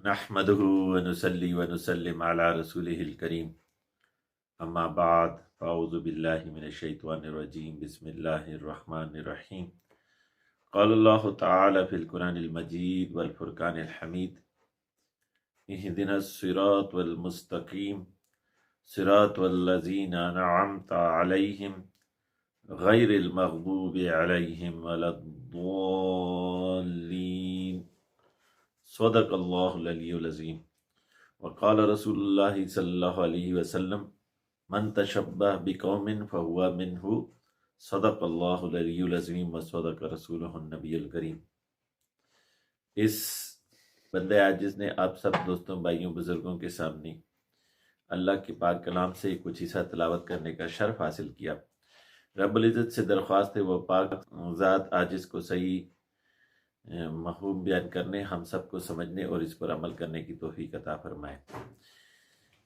نحمده ونصلي ونسلم على رسوله الكريم اما بعد فاعوذ بالله من الشيطان الرجيم بسم الله الرحمن الرحيم قال الله تعالى في القرآن المجيد والفرقان الحميد اهدنا الصراط المستقيم صراط الذين أنعمت عليهم غير المغضوب عليهم ولا الضالين صدق اللہ العلی العظیم وقال رسول اللہ صلی اللہ علیہ وسلم من تشبہ بقوم فہو منہ صدق اللہ العلی العظیم وصدق رسولہ النبی الکریم۔ اس بندہ عاجز نے آپ سب دوستوں، بھائیوں، بزرگوں کے سامنے اللہ کے پاک کلام سے کچھ حصہ تلاوت کرنے کا شرف حاصل کیا۔ رب العزت سے درخواست ہے وہ پاک ذات عاجز کو صحیح مفہوم بیان کرنے، ہم سب کو سمجھنے اور اس پر عمل کرنے کی توفیق عطا فرمائے۔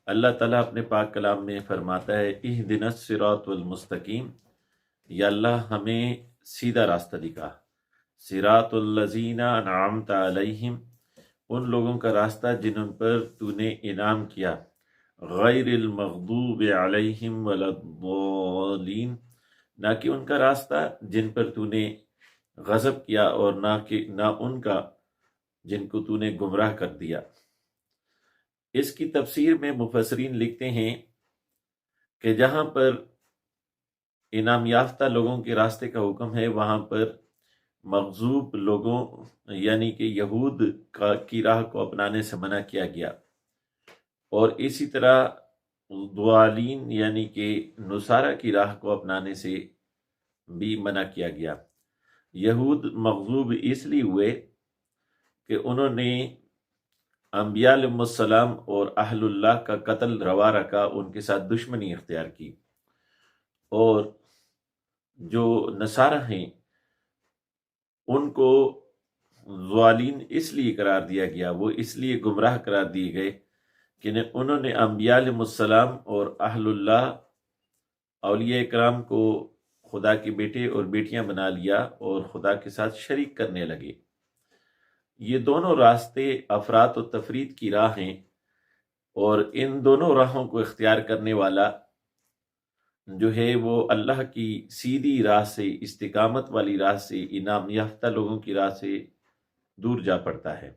اللہ تعالیٰ اپنے پاک کلام میں فرماتا ہے اہدنا الصراط المستقیم، یا اللہ ہمیں سیدھا راستہ دکھا۔ صراط الذین انعمت علیہم، ان لوگوں کا راستہ جن پر تو نے انعام کیا، غیر المغضوب علیہم ولا الضالین، نہ کہ ان کا راستہ جن پر تو نے غضب کیا اور نہ ان کا جن کو تو نے گمراہ کر دیا۔ اس کی تفسیر میں مفسرین لکھتے ہیں کہ جہاں پر انعام یافتہ لوگوں کے راستے کا حکم ہے، وہاں پر مغضوب لوگوں یعنی کہ یہود کی راہ کو اپنانے سے منع کیا گیا، اور اسی طرح ضالین یعنی کہ نصارہ کی راہ کو اپنانے سے بھی منع کیا گیا۔ یہود مغضوب اس لیے ہوئے کہ انہوں نے انبیاء علیہ السلام اور اہل اللہ کا قتل روا رکھا، ان کے ساتھ دشمنی اختیار کی، اور جو نصارہ ہیں ان کو ضالین اس لیے قرار دیا گیا، وہ اس لیے گمراہ قرار دیے گئے کہ انہوں نے انبیاء علیہ السلام اور اہل اللہ اولیاء اکرام کو خدا کے بیٹے اور بیٹیاں بنا لیا اور خدا کے ساتھ شریک کرنے لگے۔ یہ دونوں راستے افراط و تفریط کی راہ ہیں، اور ان دونوں راہوں کو اختیار کرنے والا جو ہے وہ اللہ کی سیدھی راہ سے، استقامت والی راہ سے، انعام یافتہ لوگوں کی راہ سے دور جا پڑتا ہے۔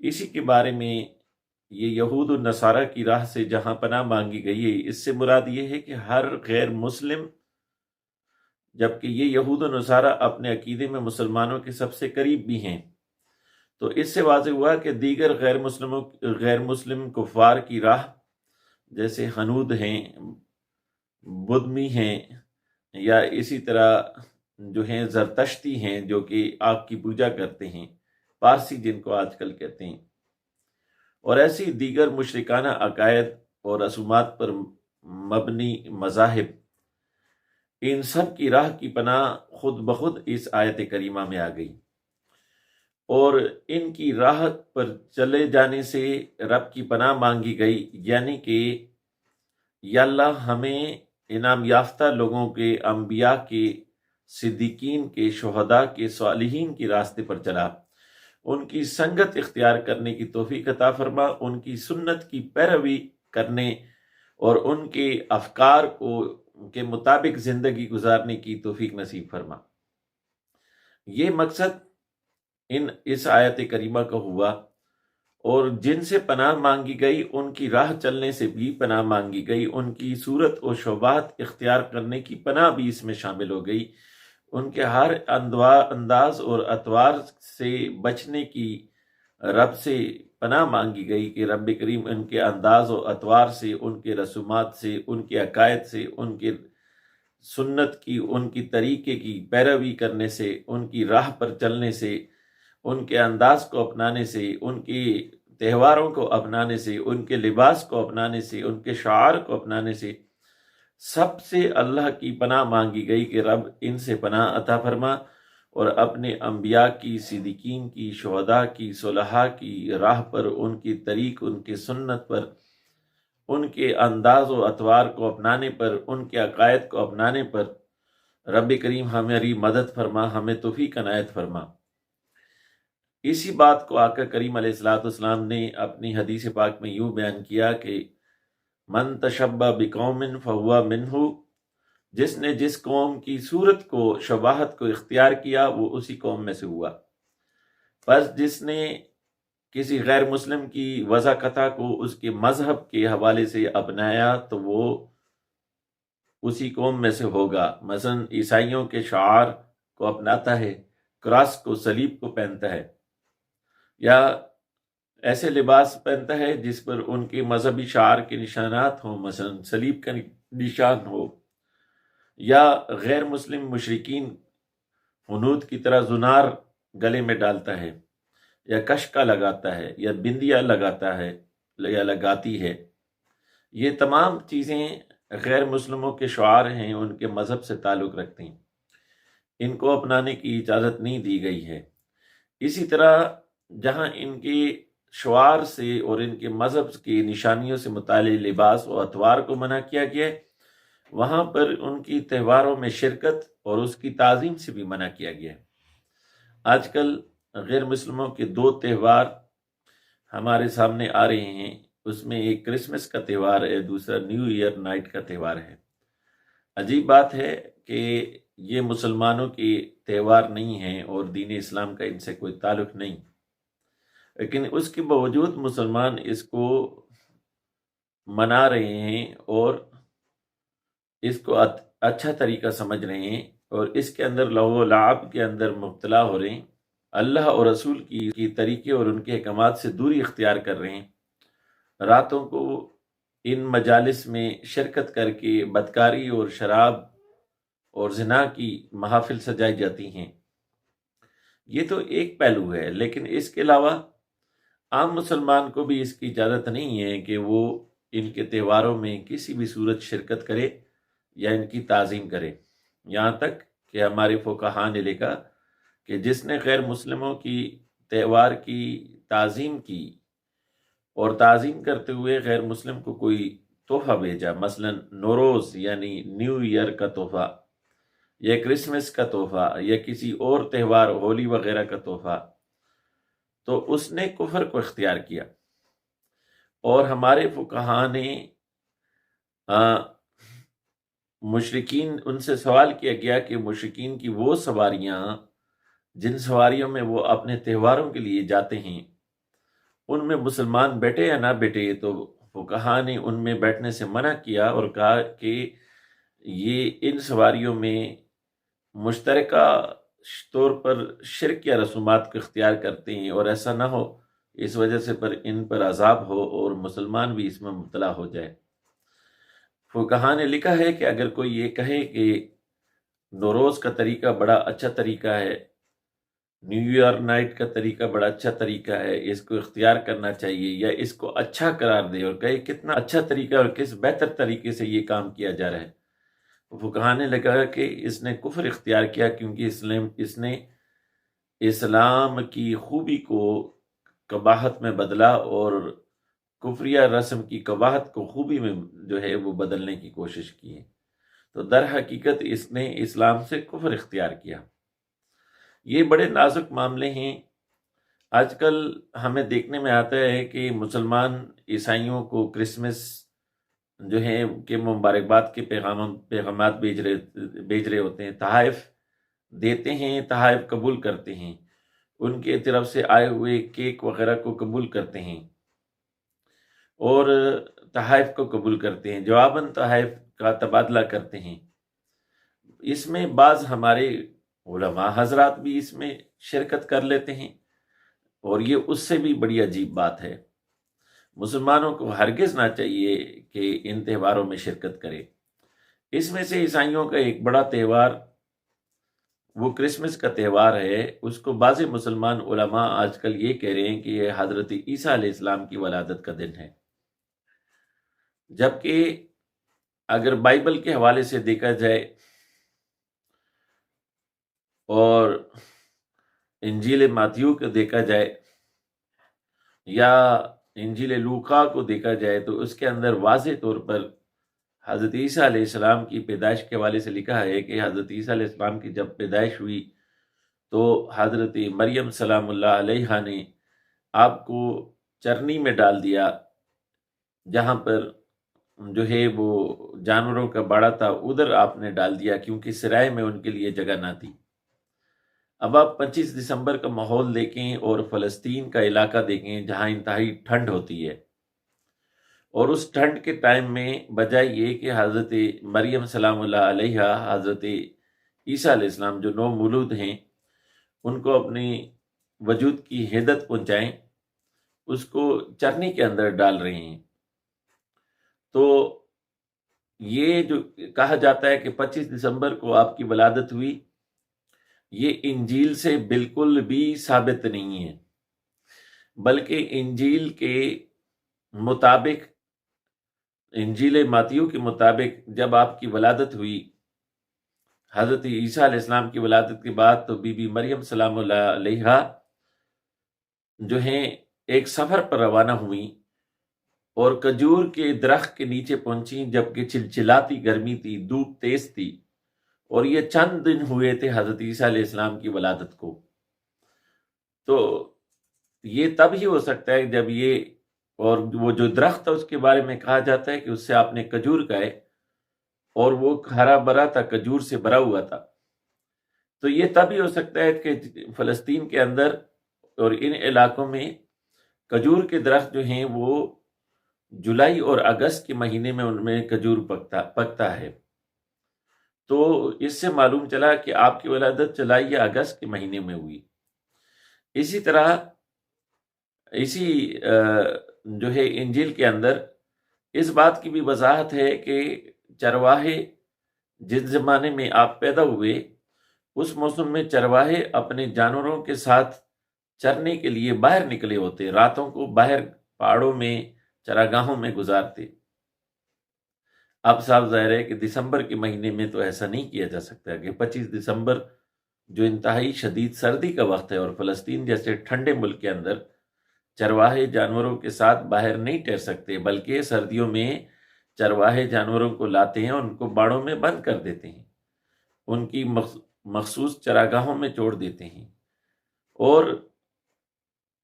اسی کے بارے میں یہ یہود و نصارہ کی راہ سے جہاں پناہ مانگی گئی ہے، اس سے مراد یہ ہے کہ ہر غیر مسلم، جبکہ یہ یہود و نصارہ اپنے عقیدے میں مسلمانوں کے سب سے قریب بھی ہیں، تو اس سے واضح ہوا کہ دیگر غیر مسلم کفار کی راہ جیسے ہنود ہیں، بدمی ہیں، یا اسی طرح جو ہیں زرتشتی ہیں جو کہ آگ کی پوجا کرتے ہیں، پارسی جن کو آج کل کہتے ہیں، اور ایسی دیگر مشرکانہ عقائد اور رسومات پر مبنی مذاہب، ان سب کی راہ کی پناہ خود بخود اس آیت کریمہ میں آ گئی، اور ان کی راہ پر چلے جانے سے رب کی پناہ مانگی گئی، یعنی کہ یا اللہ ہمیں انعام یافتہ لوگوں کے، انبیاء کے، صدیقین کے، شہداء کے، صالحین کی راستے پر چلا، ان کی سنگت اختیار کرنے کی توفیق عطا فرما، ان کی سنت کی پیروی کرنے اور ان کے افکار کے مطابق زندگی گزارنے کی توفیق نصیب فرما۔ یہ مقصد اس آیت کریمہ کا ہوا، اور جن سے پناہ مانگی گئی ان کی راہ چلنے سے بھی پناہ مانگی گئی، ان کی صورت و شبہات اختیار کرنے کی پناہ بھی اس میں شامل ہو گئی، ان کے ہر انداز اور اطوار سے بچنے کی رب سے پناہ مانگی گئی کہ رب کریم ان کے انداز و اطوار سے، ان کے رسومات سے، ان کے عقائد سے، ان کے سنت کی، ان کی طریقے کی پیروی کرنے سے، ان کی راہ پر چلنے سے، ان کے انداز کو اپنانے سے، ان کے تہواروں کو اپنانے سے، ان کے لباس کو اپنانے سے، ان کے شعار کو اپنانے سے، سب سے اللہ کی پناہ مانگی گئی کہ رب ان سے پناہ عطا فرما، اور اپنے انبیاء کی، صدیقین کی، شہداء کی، صلحاء کی راہ پر، ان کی طریق، ان کی سنت پر، ان کے انداز و اطوار کو اپنانے پر، ان کے عقائد کو اپنانے پر رب کریم ہماری مدد فرما، ہمیں توفیق عنایت فرما۔ اسی بات کو آقا کریم علیہ السلام نے اپنی حدیث پاک میں یوں بیان کیا کہ من تشبہ بقوم فہو منہ، جس نے جس قوم کی صورت کو، شباہت کو اختیار کیا وہ اسی قوم میں سے ہوا۔ پس جس نے کسی غیر مسلم کی وضاقتہ کو اس کے مذہب کے حوالے سے اپنایا تو وہ اسی قوم میں سے ہوگا۔ مثلا عیسائیوں کے شعار کو اپناتا ہے، کراس کو، صلیب کو پہنتا ہے، یا ایسے لباس پہنتا ہے جس پر ان کے مذہبی شعار کے نشانات ہوں، مثلا صلیب کا نشان ہو، یا غیر مسلم مشرکین ہنود کی طرح زنار گلے میں ڈالتا ہے، یا کشکا لگاتا ہے، یا بندیا لگاتا ہے یا لگاتی ہے۔ یہ تمام چیزیں غیر مسلموں کے شعار ہیں، ان کے مذہب سے تعلق رکھتے ہیں، ان کو اپنانے کی اجازت نہیں دی گئی ہے۔ اسی طرح جہاں ان کے شعار سے اور ان کے مذہب کی نشانیوں سے متعلق لباس و اطوار کو منع کیا گیا، وہاں پر ان کی تہواروں میں شرکت اور اس کی تعظیم سے بھی منع کیا گیا۔ آج کل غیر مسلموں کے 2 تہوار ہمارے سامنے آ رہے ہیں، اس میں ایک کرسمس کا تہوار ہے، دوسرا نیو ایئر نائٹ کا تہوار ہے۔ عجیب بات ہے کہ یہ مسلمانوں کے تہوار نہیں ہیں اور دین اسلام کا ان سے کوئی تعلق نہیں، لیکن اس کے باوجود مسلمان اس کو منا رہے ہیں اور اس کو اچھا طریقہ سمجھ رہے ہیں، اور اس کے اندر لہو و لعب کے اندر مبتلا ہو رہے ہیں، اللہ اور رسول کی طریقے اور ان کے احکامات سے دوری اختیار کر رہے ہیں۔ راتوں کو ان مجالس میں شرکت کر کے بدکاری اور شراب اور زنا کی محافل سجائی جاتی ہیں۔ یہ تو ایک پہلو ہے، لیکن اس کے علاوہ عام مسلمان کو بھی اس کی اجازت نہیں ہے کہ وہ ان کے تہواروں میں کسی بھی صورت شرکت کرے یا ان کی تعظیم کرے۔ یہاں تک کہ ہمارے فقہاء نے لکھا کہ جس نے غیر مسلموں کی تہوار کی تعظیم کی اور تعظیم کرتے ہوئے غیر مسلم کو کوئی تحفہ بھیجا، مثلا نوروز یعنی نیو ایئر کا تحفہ، یا کرسمس کا تحفہ، یا کسی اور تہوار ہولی وغیرہ کا تحفہ، تو اس نے کفر کو اختیار کیا۔ اور ہمارے فقہاء نے مشرکین، ان سے سوال کیا گیا کہ مشرکین کی وہ سواریاں جن سواریوں میں وہ اپنے تہواروں کے لیے جاتے ہیں، ان میں مسلمان بیٹھے یا نہ بیٹھے، تو فقہاء نے ان میں بیٹھنے سے منع کیا اور کہا کہ یہ ان سواریوں میں مشترکہ طور پر شرک یا رسومات کو اختیار کرتے ہیں، اور ایسا نہ ہو اس وجہ سے ان پر عذاب ہو اور مسلمان بھی اس میں مبتلا ہو جائے۔ فقہاء نے لکھا ہے کہ اگر کوئی یہ کہے کہ نوروز کا طریقہ بڑا اچھا طریقہ ہے، نیو ایئر نائٹ کا طریقہ بڑا اچھا طریقہ ہے، اس کو اختیار کرنا چاہیے، یا اس کو اچھا قرار دے اور کہے کتنا اچھا طریقہ اور کس بہتر طریقے سے یہ کام کیا جا رہا ہے، فقہاء نے لکھا کہ اس نے کفر اختیار کیا، کیونکہ اس نے اسلام کی خوبی کو قباحت میں بدلا اور کفریہ رسم کی قباحت کو خوبی میں جو ہے وہ بدلنے کی کوشش کی ہے۔ تو در حقیقت اس نے اسلام سے کفر اختیار کیا۔ یہ بڑے نازک معاملے ہیں۔ آج کل ہمیں دیکھنے میں آتا ہے کہ مسلمان عیسائیوں کو کرسمس جو ہے کہ مبارکباد کے پیغامات بھیج رہے ہوتے ہیں، تحائف دیتے ہیں، تحائف قبول کرتے ہیں، ان کے طرف سے آئے ہوئے کیک وغیرہ کو قبول کرتے ہیں اور تحائف کو قبول کرتے ہیں، جواباً تحائف کا تبادلہ کرتے ہیں۔ اس میں بعض ہمارے علماء حضرات بھی اس میں شرکت کر لیتے ہیں، اور یہ اس سے بھی بڑی عجیب بات ہے۔ مسلمانوں کو ہرگز نہ چاہیے کہ ان تہواروں میں شرکت کرے۔ اس میں سے عیسائیوں کا ایک بڑا تہوار وہ کرسمس کا تہوار ہے، اس کو بعض مسلمان علماء آج کل یہ کہہ رہے ہیں کہ یہ حضرت عیسیٰ علیہ السلام کی ولادت کا دن ہے، جبکہ اگر بائبل کے حوالے سے دیکھا جائے اور انجیل ماتیو کو دیکھا جائے یا انجیل لوقا کو دیکھا جائے، تو اس کے اندر واضح طور پر حضرت عیسیٰ علیہ السلام کی پیدائش کے حوالے سے لکھا ہے کہ حضرت عیسیٰ علیہ السلام کی جب پیدائش ہوئی تو حضرت مریم سلام اللہ علیہا نے آپ کو چرنی میں ڈال دیا، جہاں پر جو ہے وہ جانوروں کا باڑا تھا ادھر آپ نے ڈال دیا، کیونکہ سرائے میں ان کے لیے جگہ نہ تھی۔ اب آپ 25 دسمبر کا ماحول دیکھیں اور فلسطین کا علاقہ دیکھیں جہاں انتہائی ٹھنڈ ہوتی ہے، اور اس ٹھنڈ کے ٹائم میں بجائے یہ کہ حضرت مریم سلام اللہ علیہا، حضرت عیسیٰ علیہ السلام جو نو مولود ہیں، ان کو اپنی وجود کی ہدایت پہنچائیں، اس کو چرنی کے اندر ڈال رہے ہیں۔ تو یہ جو کہا جاتا ہے کہ 25 دسمبر کو آپ کی ولادت ہوئی، یہ انجیل سے بالکل بھی ثابت نہیں ہے، بلکہ انجیل کے مطابق، انجیل ماتیو کے مطابق جب آپ کی ولادت ہوئی، حضرت عیسیٰ علیہ السلام کی ولادت کے بعد، تو بی بی مریم سلام اللہ علیہا جو ہیں ایک سفر پر روانہ ہوئیں اور کھجور کے درخت کے نیچے پہنچیں، جبکہ چلچلاتی گرمی تھی، دھوپ تیز تھی، اور یہ چند دن ہوئے تھے حضرت عیسیٰ علیہ السلام کی ولادت کو۔ تو یہ تب ہی ہو سکتا ہے جب یہ، اور وہ جو درخت ہے اس کے بارے میں کہا جاتا ہے کہ اس سے آپ نے کھجور کھائے، اور وہ ہرا بھرا تھا، کھجور سے بھرا ہوا تھا۔ تو یہ تب ہی ہو سکتا ہے کہ فلسطین کے اندر اور ان علاقوں میں کھجور کے درخت جو ہیں وہ جولائی اور اگست کے مہینے میں ان میں کھجور پکتا ہے۔ تو اس سے معلوم چلا کہ آپ کی ولادت جولائی یا اگست کے مہینے میں ہوئی۔ اسی طرح اسی جو ہے انجیل کے اندر اس بات کی بھی وضاحت ہے کہ چرواہے جس زمانے میں آپ پیدا ہوئے، اس موسم میں چرواہے اپنے جانوروں کے ساتھ چرنے کے لیے باہر نکلے ہوتے، راتوں کو باہر پہاڑوں میں چراگاہوں میں گزارتے۔ اب صاف ظاہر ہے کہ دسمبر کے مہینے میں تو ایسا نہیں کیا جا سکتا کہ 25 دسمبر جو انتہائی شدید سردی کا وقت ہے، اور فلسطین جیسے ٹھنڈے ملک کے اندر چرواہے جانوروں کے ساتھ باہر نہیں ٹہر سکتے، بلکہ سردیوں میں چرواہے جانوروں کو لاتے ہیں اور ان کو باڑوں میں بند کر دیتے ہیں، ان کی مخصوص چراگاہوں میں چھوڑ دیتے ہیں، اور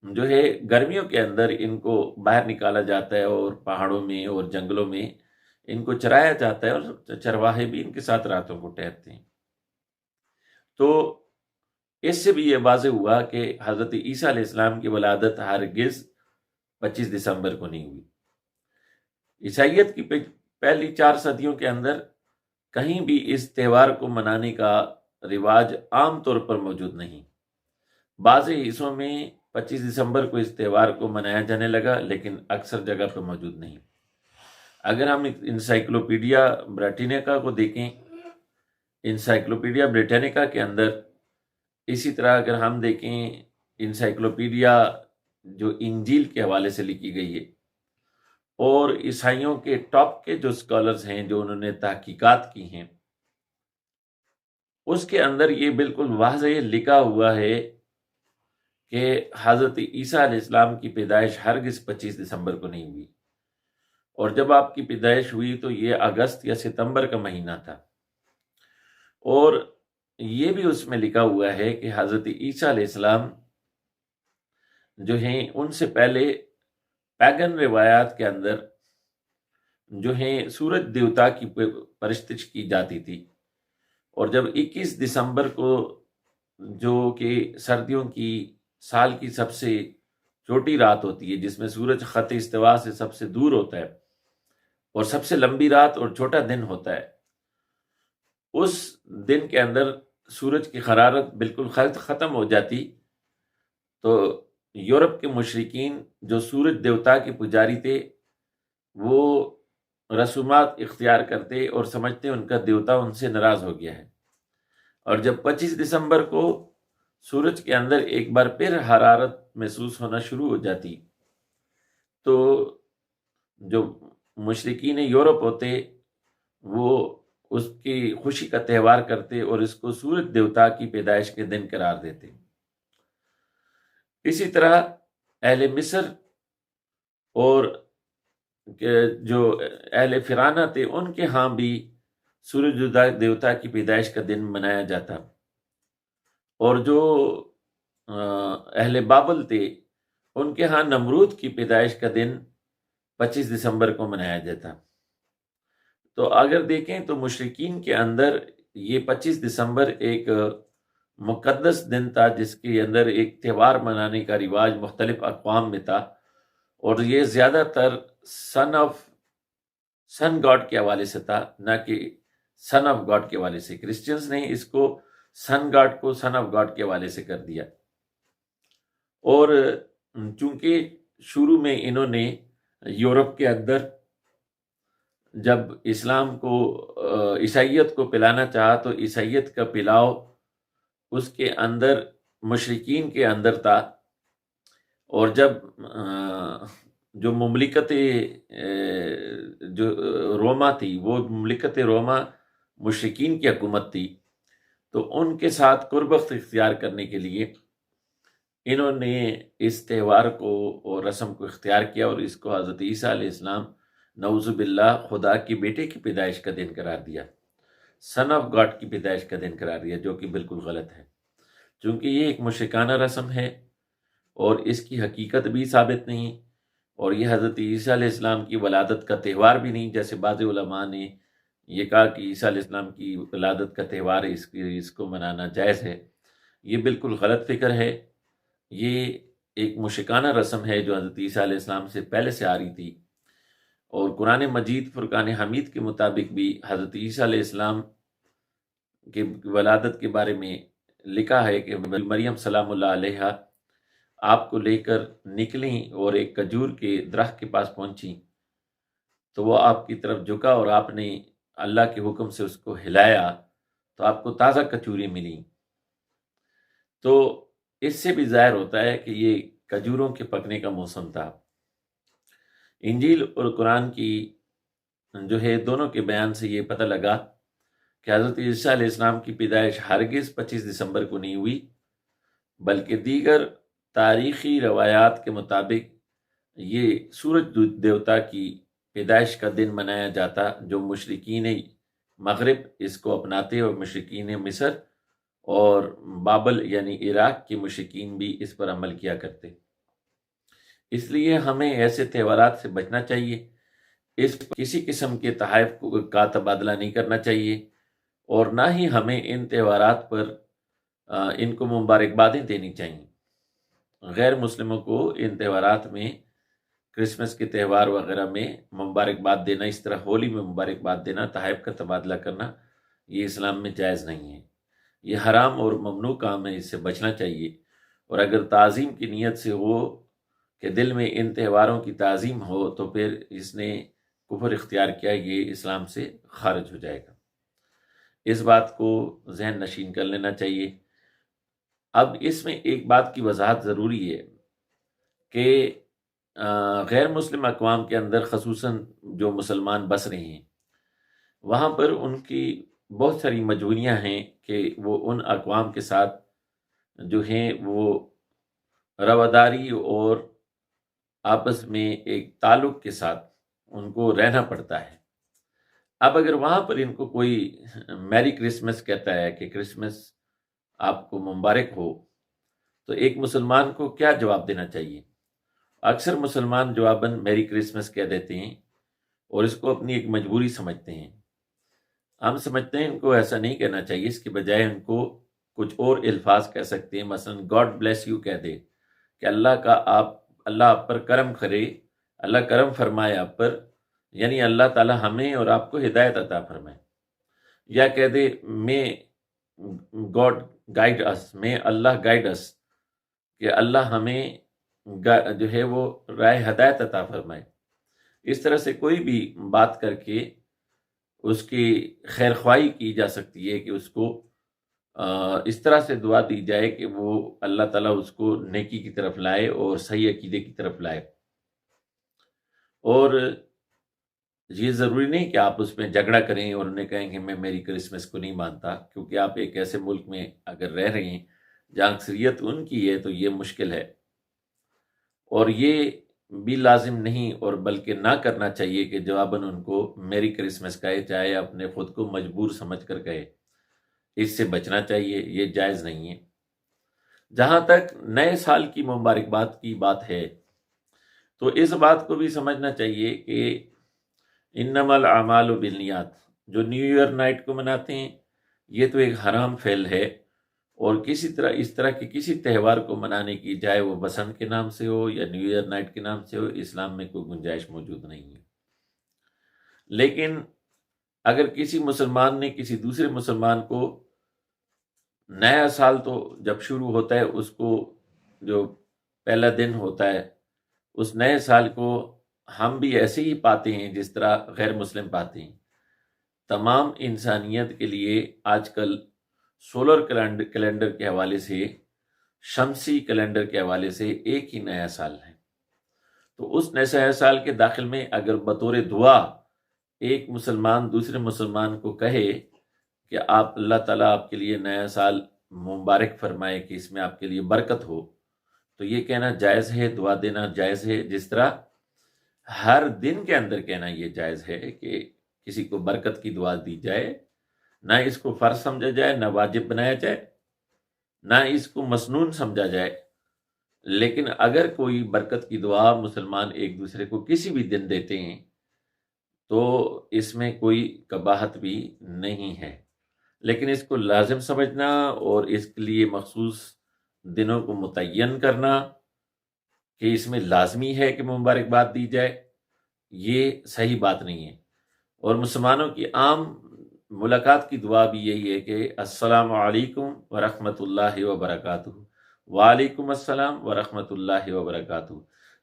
جو ہے گرمیوں کے اندر ان کو باہر نکالا جاتا ہے اور پہاڑوں میں اور جنگلوں میں ان کو چرایا جاتا ہے، اور چرواہے بھی ان کے ساتھ راتوں کو ٹہرتے ہیں۔ تو اس سے بھی یہ واضح ہوا کہ حضرت عیسیٰ علیہ السلام کی ولادت ہرگز 25 دسمبر کو نہیں ہوئی۔ عیسائیت کی پہلی 4 صدیوں کے اندر کہیں بھی اس تہوار کو منانے کا رواج عام طور پر موجود نہیں۔ بعض حصوں میں 25 دسمبر کو اس تہوار کو منایا جانے لگا، لیکن اکثر جگہ پر موجود نہیں۔ اگر ہم انسائکلوپیڈیا بریٹینیکا کو دیکھیں، انسائکلوپیڈیا بریٹینیکا کے اندر اسی طرح اگر ہم دیکھیں انسائکلوپیڈیا جو انجیل کے حوالے سے لکھی گئی ہے، اور عیسائیوں کے ٹاپ کے جو اسکالرز ہیں جو انہوں نے تحقیقات کی ہیں، اس کے اندر یہ بالکل واضح لکھا ہوا ہے کہ حضرت عیسیٰ علیہ السلام کی پیدائش ہرگز 25 دسمبر کو نہیں ہوئی، اور جب آپ کی پیدائش ہوئی تو یہ اگست یا ستمبر کا مہینہ تھا۔ اور یہ بھی اس میں لکھا ہوا ہے کہ حضرت عیسیٰ علیہ السلام جو ہیں ان سے پہلے پیگن روایات کے اندر جو ہیں سورج دیوتا کی پرستش کی جاتی تھی، اور جب 21 دسمبر کو جو کہ سردیوں کی سال کی سب سے چھوٹی رات ہوتی ہے، جس میں سورج خط استوا سے سب سے دور ہوتا ہے، اور سب سے لمبی رات اور چھوٹا دن ہوتا ہے، اس دن کے اندر سورج کی حرارت بالکل ختم ہو جاتی، تو یورپ کے مشرکین جو سورج دیوتا کے پجاری تھے وہ رسومات اختیار کرتے اور سمجھتے ان کا دیوتا ان سے ناراض ہو گیا ہے، اور جب 25 دسمبر کو سورج کے اندر ایک بار پھر حرارت محسوس ہونا شروع ہو جاتی، تو جو مشرکین یورپ ہوتے وہ اس کی خوشی کا تہوار کرتے اور اس کو سورج دیوتا کی پیدائش کے دن قرار دیتے۔ اسی طرح اہل مصر اور جو اہل فرعونہ تھے ان کے ہاں بھی سورج دیوتا کی پیدائش کا دن منایا جاتا، اور جو اہل بابل تھے ان کے ہاں نمرود کی پیدائش کا دن 25 دسمبر کو منایا جاتا. تو اگر دیکھیں تو مشرکین کے اندر یہ 25 دسمبر ایک مقدس دن تھا، جس کے اندر ایک تہوار منانے کا رواج مختلف اقوام میں تھا، اور یہ زیادہ تر سن گاڈ کے حوالے سے تھا، نہ کہ سن آف گاڈ کے حوالے سے. کرسچنز نے اس کو سن گاڈ کو سن آف گاڈ کے حوالے سے کر دیا. اور چونکہ شروع میں انہوں نے یورپ کے اندر جب اسلام کو عیسائیت کو پلانا چاہا تو عیسائیت کا پلاؤ اس کے اندر مشرکین کے اندر تھا، اور جب جو مملکت جو روما تھی وہ مملکت روما مشرکین کی حکومت تھی، تو ان کے ساتھ قربت اختیار کرنے کے لیے انہوں نے اس تہوار کو اور رسم کو اختیار کیا، اور اس کو حضرت عیسیٰ علیہ السلام نعوذ باللہ خدا کی بیٹے کی پیدائش کا دن قرار دیا، سن آف گاڈ کی پیدائش کا دن قرار دیا، جو کہ بالکل غلط ہے، چونکہ یہ ایک مشرکانہ رسم ہے اور اس کی حقیقت بھی ثابت نہیں، اور یہ حضرت عیسیٰ علیہ السلام کی ولادت کا تہوار بھی نہیں، جیسے بعض علماء نے یہ کہا کہ عیسیٰ علیہ السلام کی ولادت کا تہوار ہے، اس کو منانا جائز ہے. یہ بالکل غلط فکر ہے. یہ ایک مشرکانہ رسم ہے جو حضرت عیسیٰ علیہ السلام سے پہلے سے آ رہی تھی، اور قرآن مجید فرقان حمید کے مطابق بھی حضرت عیسیٰ علیہ السلام کے ولادت کے بارے میں لکھا ہے کہ مریم سلام اللہ علیہا آپ کو لے کر نکلیں اور ایک کھجور کے درخت کے پاس پہنچی، تو وہ آپ کی طرف جھکا اور آپ نے اللہ کے حکم سے اس کو ہلایا تو آپ کو تازہ کھجوریں ملیں. تو اس سے بھی ظاہر ہوتا ہے کہ یہ کھجوروں کے پکنے کا موسم تھا. انجیل اور قرآن کی جو ہے دونوں کے بیان سے یہ پتہ لگا کہ حضرت عیسیٰ علیہ السلام کی پیدائش ہرگز 25 دسمبر کو نہیں ہوئی، بلکہ دیگر تاریخی روایات کے مطابق یہ سورج دیوتا کی پیدائش کا دن منایا جاتا، جو مشرکین مغرب اس کو اپناتے اور مشرکین مصر اور بابل یعنی عراق کے مشرکین بھی اس پر عمل کیا کرتے. اس لیے ہمیں ایسے تہوارات سے بچنا چاہیے، اس پر کسی قسم کے تحائف کا تبادلہ نہیں کرنا چاہیے، اور نہ ہی ہمیں ان تہوارات پر ان کو مبارکبادیں دینی چاہیے. غیر مسلموں کو ان تہوارات میں کرسمس کے تہوار وغیرہ میں مبارکباد دینا، اس طرح ہولی میں مبارکباد دینا، تحائف کا تبادلہ کرنا، یہ اسلام میں جائز نہیں ہے. یہ حرام اور ممنوع کام ہے، اس سے بچنا چاہیے. اور اگر تعظیم کی نیت سے ہو کہ دل میں ان تہواروں کی تعظیم ہو تو پھر اس نے کفر اختیار کیا، یہ اسلام سے خارج ہو جائے گا. اس بات کو ذہن نشین کر لینا چاہیے. اب اس میں ایک بات کی وضاحت ضروری ہے کہ غیر مسلم اقوام کے اندر خصوصاً جو مسلمان بس رہے ہیں، وہاں پر ان کی بہت ساری مجبوریاں ہیں کہ وہ ان اقوام کے ساتھ جو ہیں وہ رواداری اور آپس میں ایک تعلق کے ساتھ ان کو رہنا پڑتا ہے. اب اگر وہاں پر ان کو کوئی میری کرسمس کہتا ہے کہ کرسمس آپ کو مبارک ہو، تو ایک مسلمان کو کیا جواب دینا چاہیے؟ اکثر مسلمان جواباً میری کرسمس کہہ دیتے ہیں اور اس کو اپنی ایک مجبوری سمجھتے ہیں. ہم سمجھتے ہیں ان کو ایسا نہیں کہنا چاہیے، اس کے بجائے ان کو کچھ اور الفاظ کہہ سکتے ہیں. مثلا گاڈ بلیس یو کہہ دے کہ اللہ آپ پر کرم کرے، اللہ کرم فرمائے آپ پر، یعنی اللہ تعالی ہمیں اور آپ کو ہدایت عطا فرمائے. یا کہہ دے میں گاڈ گائیڈ اس، میں اللہ گائیڈ اس، کہ اللہ ہمیں جو ہے وہ راہ ہدایت عطا فرمائے. اس طرح سے کوئی بھی بات کر کے اس کی خیر خواہی کی جا سکتی ہے کہ اس کو اس طرح سے دعا دی جائے کہ وہ اللہ تعالیٰ اس کو نیکی کی طرف لائے اور صحیح عقیدے کی طرف لائے. اور یہ ضروری نہیں کہ آپ اس میں جھگڑا کریں اور انہیں کہیں کہ میں میری کرسمس کو نہیں مانتا، کیونکہ آپ ایک ایسے ملک میں اگر رہ رہے ہیں جہاں اکثریت ان کی ہے تو یہ مشکل ہے. اور یہ بھی لازم نہیں اور بلکہ نہ کرنا چاہیے کہ جواباً ان کو میری کرسمس کہے، چاہے اپنے خود کو مجبور سمجھ کر کہے. اس سے بچنا چاہیے، یہ جائز نہیں ہے. جہاں تک نئے سال کی مبارکباد کی بات ہے تو اس بات کو بھی سمجھنا چاہیے کہ انما الاعمال بالنیات، جو نیو ایئر نائٹ کو مناتے ہیں یہ تو ایک حرام فعل ہے، اور کسی طرح اس طرح کے کسی تہوار کو منانے کی، چاہے وہ بسنت کے نام سے ہو یا نیو ایئر نائٹ کے نام سے ہو، اسلام میں کوئی گنجائش موجود نہیں ہے۔ لیکن اگر کسی مسلمان نے کسی دوسرے مسلمان کو نیا سال تو جب شروع ہوتا ہے، اس کو جو پہلا دن ہوتا ہے اس نئے سال کو ہم بھی ایسے ہی پاتے ہیں جس طرح غیر مسلم پاتے ہیں۔ تمام انسانیت کے لیے آج کل سولر کیلنڈر کے حوالے سے، شمسی کیلنڈر کے حوالے سے ایک ہی نیا سال ہے۔ تو اس نئے سال کے داخل میں اگر بطور دعا ایک مسلمان دوسرے مسلمان کو کہے کہ آپ اللہ تعالیٰ آپ کے لیے نیا سال مبارک فرمائے کہ اس میں آپ کے لیے برکت ہو، تو یہ کہنا جائز ہے، دعا دینا جائز ہے، جس طرح ہر دن کے اندر کہنا یہ جائز ہے کہ کسی کو برکت کی دعا دی جائے، نہ اس کو فرض سمجھا جائے، نہ واجب بنایا جائے، نہ اس کو مسنون سمجھا جائے۔ لیکن اگر کوئی برکت کی دعا مسلمان ایک دوسرے کو کسی بھی دن دیتے ہیں تو اس میں کوئی قباحت بھی نہیں ہے، لیکن اس کو لازم سمجھنا اور اس کے لیے مخصوص دنوں کو متعین کرنا کہ اس میں لازمی ہے کہ مبارکباد دی جائے، یہ صحیح بات نہیں ہے۔ اور مسلمانوں کی عام ملاقات کی دعا بھی یہی ہے کہ السلام علیکم ورحمۃ اللہ وبرکاتہ، وعلیکم السلام ورحمۃ اللہ وبرکاتہ۔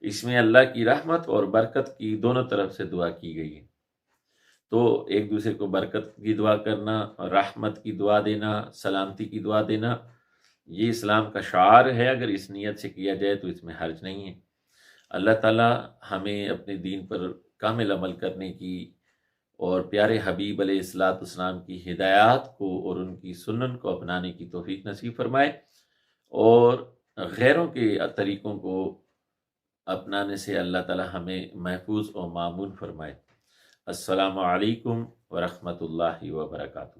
اس میں اللہ کی رحمت اور برکت کی دونوں طرف سے دعا کی گئی ہے۔ تو ایک دوسرے کو برکت کی دعا کرنا، رحمت کی دعا دینا، سلامتی کی دعا دینا، یہ اسلام کا شعار ہے۔ اگر اس نیت سے کیا جائے تو اس میں حرج نہیں ہے۔ اللہ تعالیٰ ہمیں اپنے دین پر کامل عمل کرنے کی اور پیارے حبیب علیہ الصلاۃ والسلام کی ہدایات کو اور ان کی سنن کو اپنانے کی توفیق نصیب فرمائے، اور غیروں کے طریقوں کو اپنانے سے اللہ تعالیٰ ہمیں محفوظ اور معمون فرمائے۔ السلام علیکم ورحمۃ اللہ وبرکاتہ۔